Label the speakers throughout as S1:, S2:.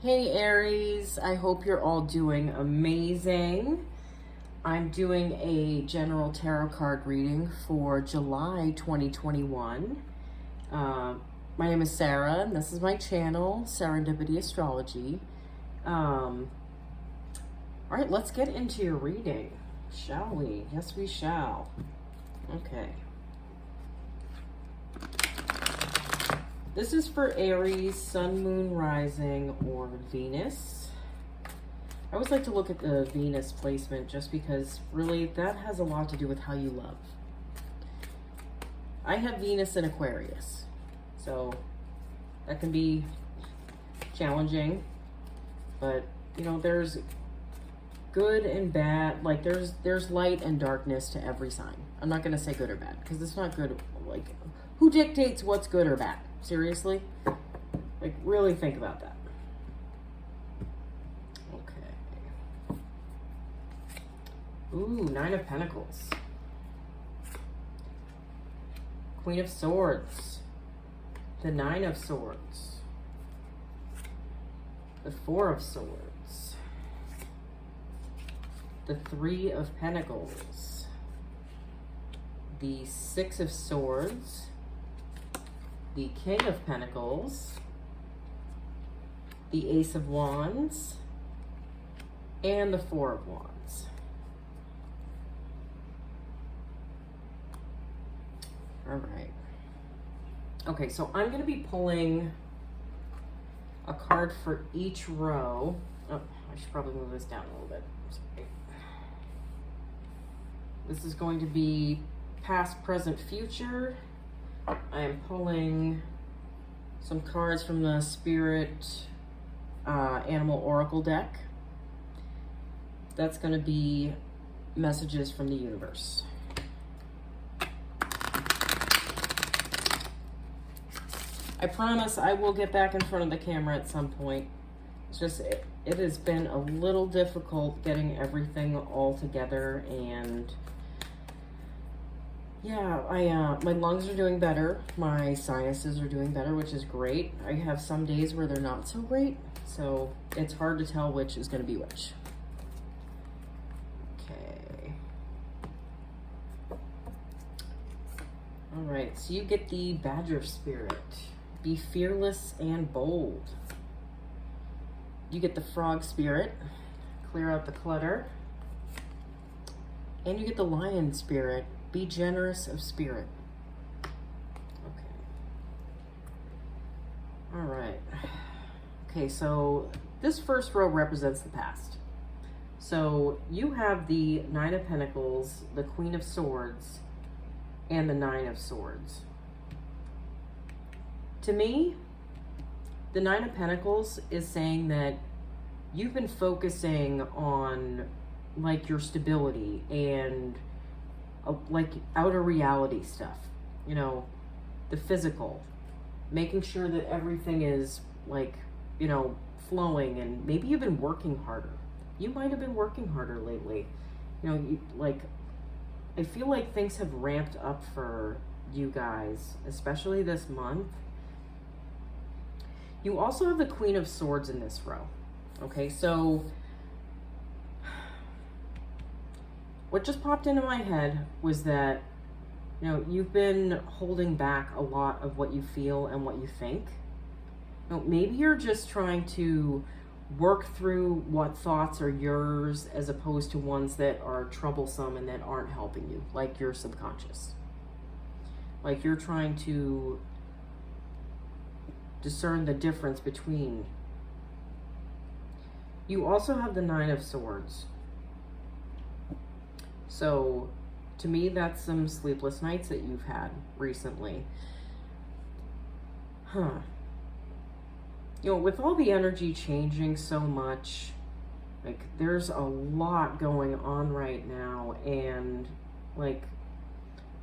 S1: Hey Aries, I hope you're all doing amazing. I'm doing a general tarot card reading for July 2021. My name is Sarah, and this is my channel, Serendipity Astrology. All right, let's get into your reading, shall we? Yes, we shall. Okay. This is for Aries, Sun, Moon, Rising, or Venus. I always like to look at the Venus placement just because really that has a lot to do with how you love. I have Venus in Aquarius, so that can be challenging, but you know, there's good and bad, like there's light and darkness to every sign. I'm not going to say good or bad because it's not good. Like, who dictates what's good or bad? Seriously? Like, really think about that. Okay. Ooh, Nine of Pentacles. Queen of Swords. The Nine of Swords. The Four of Swords. The Three of Pentacles. The Six of Swords. The King of Pentacles, the Ace of Wands, and the Four of Wands. All right. Okay, so I'm going to be pulling a card for each row. Oh, I should probably move this down a little bit. Sorry. This is going to be past, present, future. I am pulling some cards from the Spirit Animal Oracle deck. That's going to be messages from the universe. I promise I will get back in front of the camera at some point. It's just, it has been a little difficult getting everything all together, and yeah, my lungs are doing better. My sinuses are doing better, which is great. I have some days where they're not so great, so it's hard to tell which is going to be which. Okay. All right, so you get the Badger Spirit. Be fearless and bold. You get the Frog Spirit. Clear out the clutter. And you get the Lion Spirit. Be generous of spirit. Okay. All right. Okay, so this first row represents the past. So you have the Nine of Pentacles, the Queen of Swords, and the Nine of Swords. To me, the Nine of Pentacles is saying that you've been focusing on like your stability and like outer reality stuff, you know, the physical, making sure that everything is like, you know, flowing, and maybe you've been working harder. You might have been working harder lately. You know, like, I feel like things have ramped up for you guys, especially this month. You also have the Queen of Swords in this row. Okay, so what just popped into my head was that, you know, you've been holding back a lot of what you feel and what you think. You know, maybe you're just trying to work through what thoughts are yours as opposed to ones that are troublesome and that aren't helping you, like your subconscious. Like you're trying to discern the difference between. You also have the Nine of Swords. So, to me, that's some sleepless nights that you've had recently. You know, with all the energy changing so much, like, there's a lot going on right now, and, like,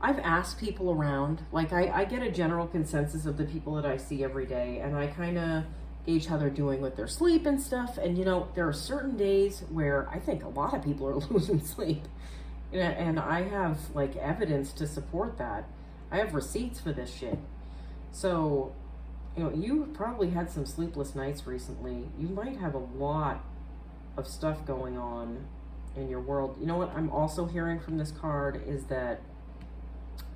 S1: I've asked people around, like, I get a general consensus of the people that I see every day, and I kind of gauge how they're doing with their sleep and stuff, and, you know, there are certain days where I think a lot of people are losing sleep. And I have like evidence to support that. I have receipts for this shit. So You know, you probably had some sleepless nights recently. You might have a lot of stuff going on in your world. You know what I'm also hearing from this card is that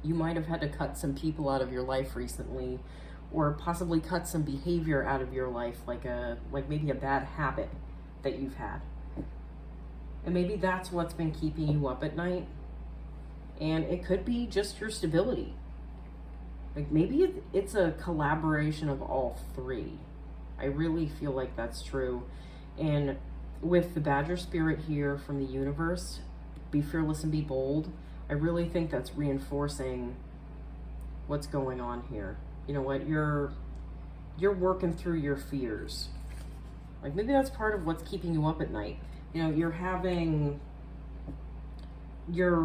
S1: you might have had to cut some people out of your life recently, or possibly cut some behavior out of your life, like maybe a bad habit that you've had. And maybe that's what's been keeping you up at night. And it could be just your stability. Like maybe it's a collaboration of all three. I really feel like that's true. And with the Badger Spirit here from the universe, be fearless and be bold, I really think that's reinforcing what's going on here. You know what? You're working through your fears. Like maybe that's part of what's keeping you up at night. You know, you're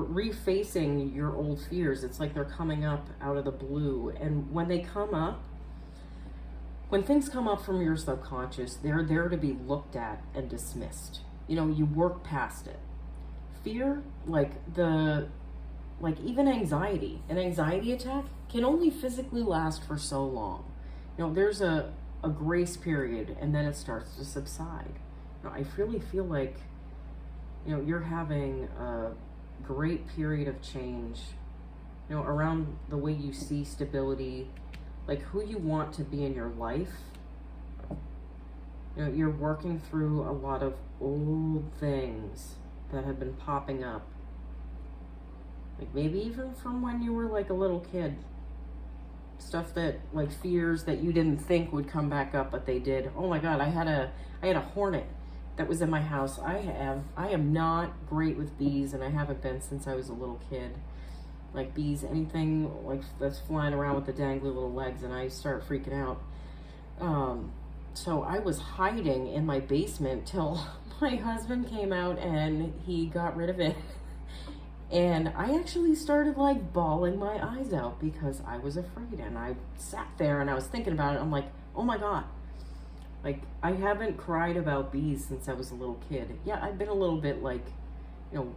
S1: refacing your old fears. It's like they're coming up out of the blue. And when they come up, when things come up from your subconscious, they're there to be looked at and dismissed. You know, you work past it. Fear, like even anxiety, an anxiety attack can only physically last for so long. You know, there's a grace period and then it starts to subside. You know, I really feel like, you know, you're having a great period of change, you know, around the way you see stability, like who you want to be in your life. You know, you're working through a lot of old things that have been popping up. Like maybe even from when you were like a little kid. Stuff that, like fears that you didn't think would come back up, but they did. Oh my God, I had a hornet that was in my house. I am not great with bees, and I haven't been since I was a little kid. Like bees, anything like that's flying around with the dangly little legs, and I start freaking out. So I was hiding in my basement till my husband came out and he got rid of it. And I actually started like bawling my eyes out because I was afraid. And I sat there and I was thinking about it. I'm like, oh my God. Like, I haven't cried about bees since I was a little kid. Yeah, I've been a little bit like, you know,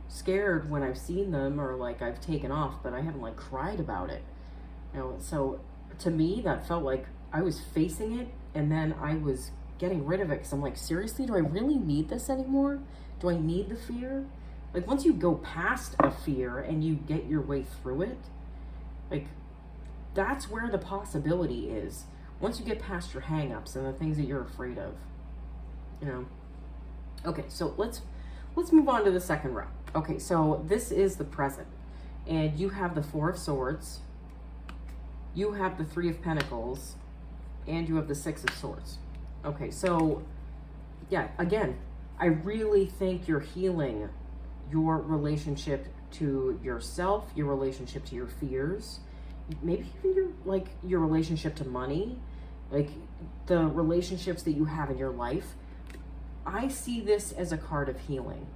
S1: scared when I've seen them or like I've taken off, but I haven't like cried about it. You know, so to me, that felt like I was facing it and then I was getting rid of it because I'm like, seriously, do I really need this anymore? Do I need the fear? Like once you go past a fear and you get your way through it, like that's where the possibility is. Once you get past your hang-ups and the things that you're afraid of, you know. Okay, so let's move on to the second row. Okay, so this is the present. And you have the Four of Swords, you have the Three of Pentacles, and you have the Six of Swords. Okay, so yeah, again, I really think you're healing your relationship to yourself, your relationship to your fears, maybe even your relationship to money, like the relationships that you have in your life. I see this as a card of healing,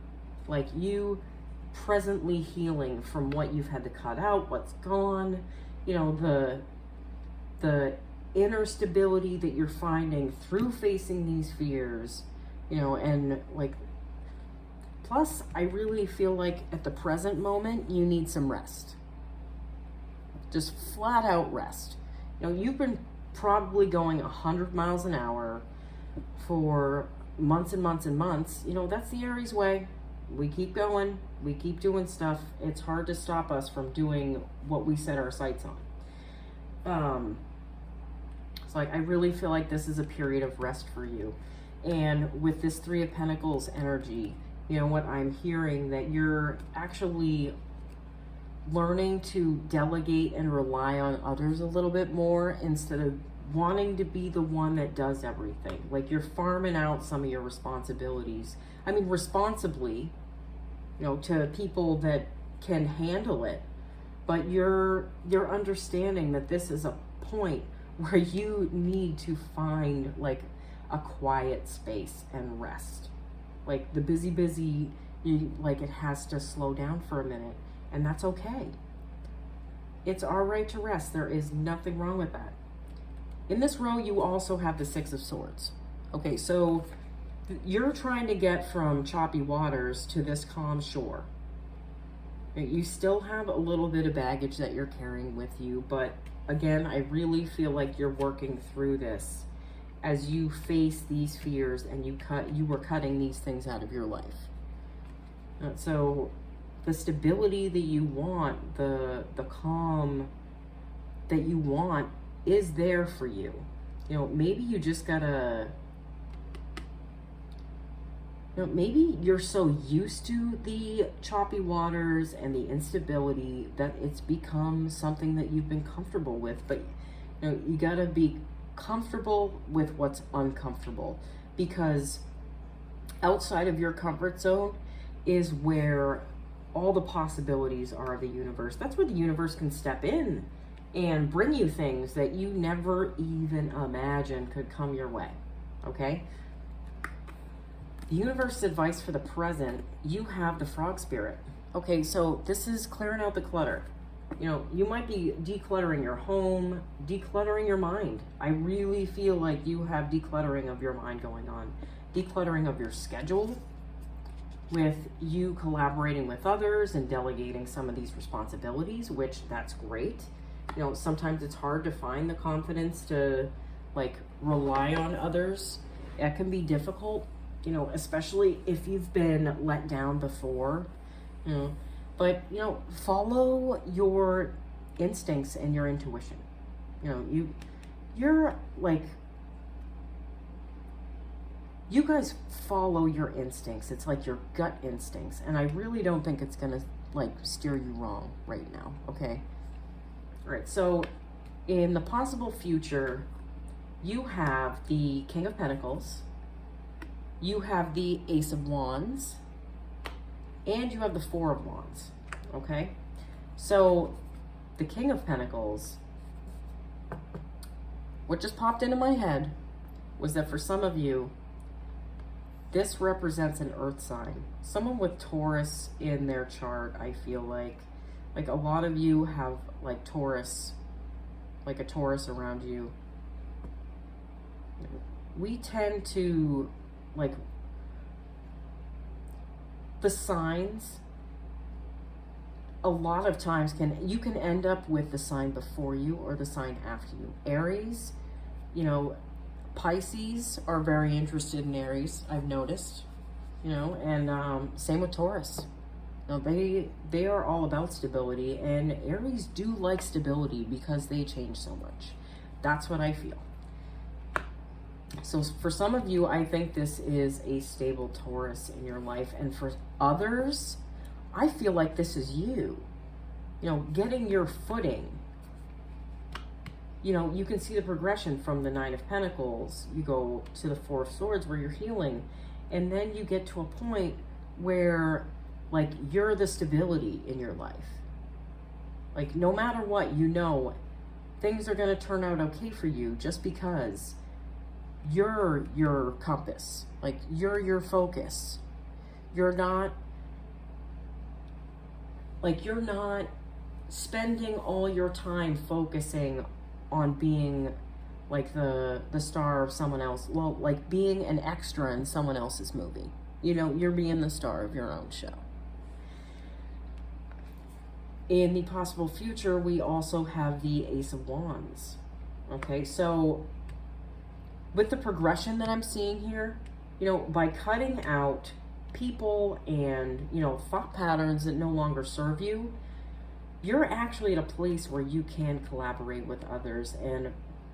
S1: like you presently healing from what you've had to cut out, what's gone, you know, the inner stability that you're finding through facing these fears, you know, and like, plus, I really feel like at the present moment, you need some rest. Just flat out rest. You know, you've been probably going 100 miles an hour for months and months and months. You know, that's the Aries way. We keep going. We keep doing stuff. It's hard to stop us from doing what we set our sights on. So like, I really feel like this is a period of rest for you. And with this Three of Pentacles energy, you know what I'm hearing, that you're actually learning to delegate and rely on others a little bit more instead of wanting to be the one that does everything. Like you're farming out some of your responsibilities. I mean, responsibly, you know, to people that can handle it. But you're understanding that this is a point where you need to find like a quiet space and rest. Like the busy, like it has to slow down for a minute, and that's okay. It's all right to rest. There is nothing wrong with that. In this row, you also have the Six of Swords. Okay, so you're trying to get from choppy waters to this calm shore. You still have a little bit of baggage that you're carrying with you, but again, I really feel like you're working through this as you face these fears and you were cutting these things out of your life. So the stability that you want, the calm that you want is there for you. You know, maybe you just gotta, you know, maybe you're so used to the choppy waters and the instability that it's become something that you've been comfortable with. But, you know, you gotta be comfortable with what's uncomfortable, because outside of your comfort zone is where all the possibilities are of the universe. That's where the universe can step in and bring you things that you never even imagined could come your way, okay? The universe advice for the present, you have the frog spirit. Okay, so this is clearing out the clutter. You know, you might be decluttering your home, decluttering your mind. I really feel like you have decluttering of your mind going on. Decluttering of your schedule, with you collaborating with others and delegating some of these responsibilities, which that's great. You know, sometimes it's hard to find the confidence to like rely on others. That can be difficult, you know, especially if you've been let down before, you know. But, you know, follow your instincts and your intuition. You know, you're like, you guys follow your instincts. It's like your gut instincts. And I really don't think it's going to like steer you wrong right now. Okay. All right. So in the possible future, you have the King of Pentacles, you have the Ace of Wands, and you have the Four of Wands. Okay. So the King of Pentacles, what just popped into my head was that for some of you, this represents an earth sign. Someone with Taurus in their chart, I feel like a lot of you have like Taurus, like a Taurus around you. We tend to like, the signs a lot of times you can end up with the sign before you or the sign after you. Aries, you know, Pisces are very interested in Aries, I've noticed, you know, and same with Taurus. You know, they are all about stability, and Aries do like stability because they change so much. That's what I feel. So for some of you, I think this is a stable Taurus in your life, and for others, I feel like this is you know, getting your footing. You know, you can see the progression from the Nine of Pentacles. You go to the Four of Swords where you're healing. And then you get to a point where, like, you're the stability in your life. Like, no matter what, you know, things are going to turn out okay for you just because you're your compass. Like, you're your focus. You're not spending all your time focusing on being like the star of someone else. Well, like being an extra in someone else's movie. You know, you're being the star of your own show. In the possible future, we also have the Ace of Wands. Okay, so with the progression that I'm seeing here, you know, by cutting out people and, you know, thought patterns that no longer serve you, you're actually at a place where you can collaborate with others. And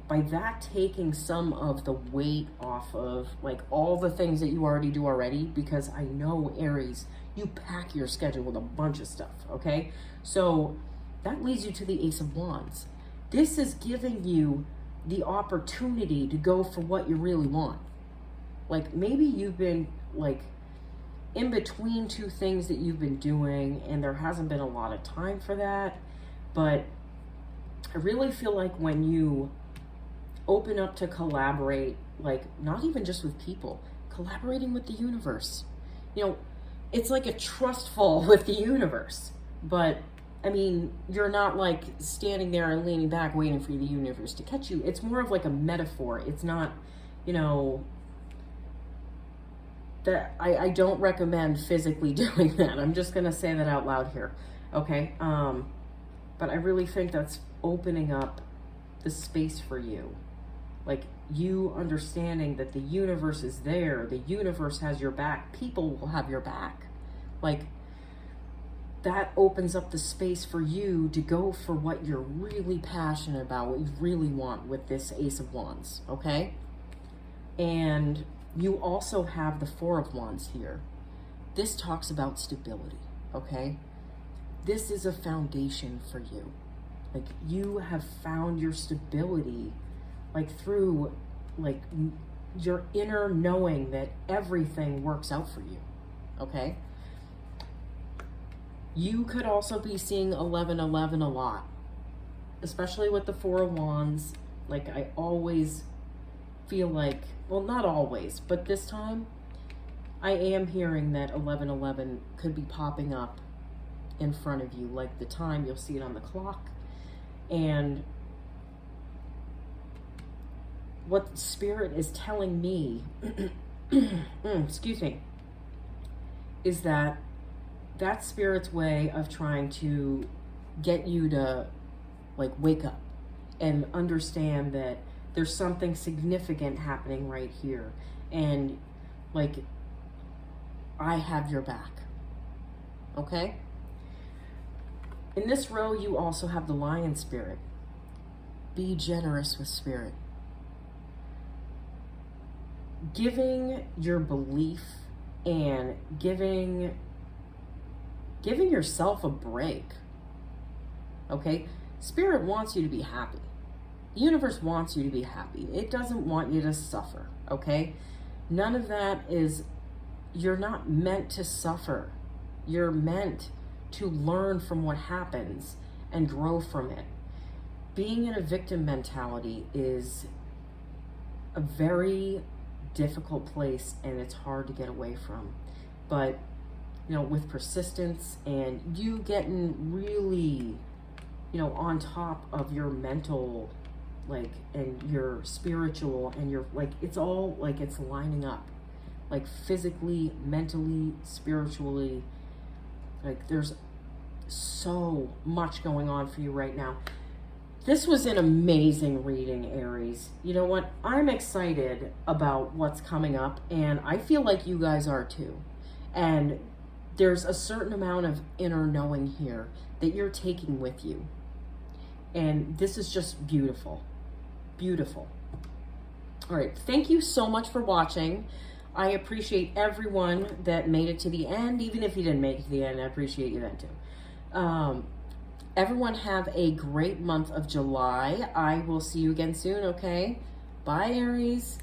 S1: by that, taking some of the weight off of like all the things that you already do already, because I know, Aries, you pack your schedule with a bunch of stuff, okay? So that leads you to the Ace of Wands. This is giving you the opportunity to go for what you really want. Like, maybe you've been like in between two things that you've been doing and there hasn't been a lot of time for that. But I really feel like when you open up to collaborate, like not even just with people, collaborating with the universe, you know, it's like a trust fall with the universe. But I mean, you're not like standing there and leaning back waiting for the universe to catch you. It's more of like a metaphor. It's not, you know, that I don't recommend physically doing that. I'm just gonna say that out loud here, okay? But I really think that's opening up the space for you. Like, you understanding that the universe is there, the universe has your back, people will have your back. Like, that opens up the space for you to go for what you're really passionate about, what you really want with this Ace of Wands, okay? And you also have the Four of Wands here. This talks about stability, okay? This is a foundation for you. Like, you have found your stability, like, through, like, your inner knowing that everything works out for you, okay? You could also be seeing 1111 a lot, especially with the Four of Wands. Like, I always feel like, well, not always, but this time, I am hearing that 1111 could be popping up in front of you. Like, the time, you'll see it on the clock. And what Spirit is telling me, excuse me, is that that's Spirit's way of trying to get you to, like, wake up and understand that there's something significant happening right here. And, like, I have your back. Okay? In this row, you also have the Lion Spirit. Be generous with Spirit. Giving your belief and giving yourself a break. Okay? Spirit wants you to be happy. The universe wants you to be happy. It doesn't want you to suffer. Okay? None of that is, you're not meant to suffer. You're meant to learn from what happens and grow from it. Being in a victim mentality is a very difficult place, and it's hard to get away from. But, you know, with persistence and you getting really, you know, on top of your mental, like, and your spiritual and your, like, it's all, like, it's lining up. Like, physically, mentally, spiritually, like, there's so much going on for you right now. This was an amazing reading, Aries. You know what? I'm excited about what's coming up, and I feel like you guys are too. And there's a certain amount of inner knowing here that you're taking with you. And this is just beautiful. Beautiful. All right. Thank you so much for watching. I appreciate everyone that made it to the end. Even if you didn't make it to the end, I appreciate you then too. Everyone have a great month of July. I will see you again soon, okay? Bye, Aries.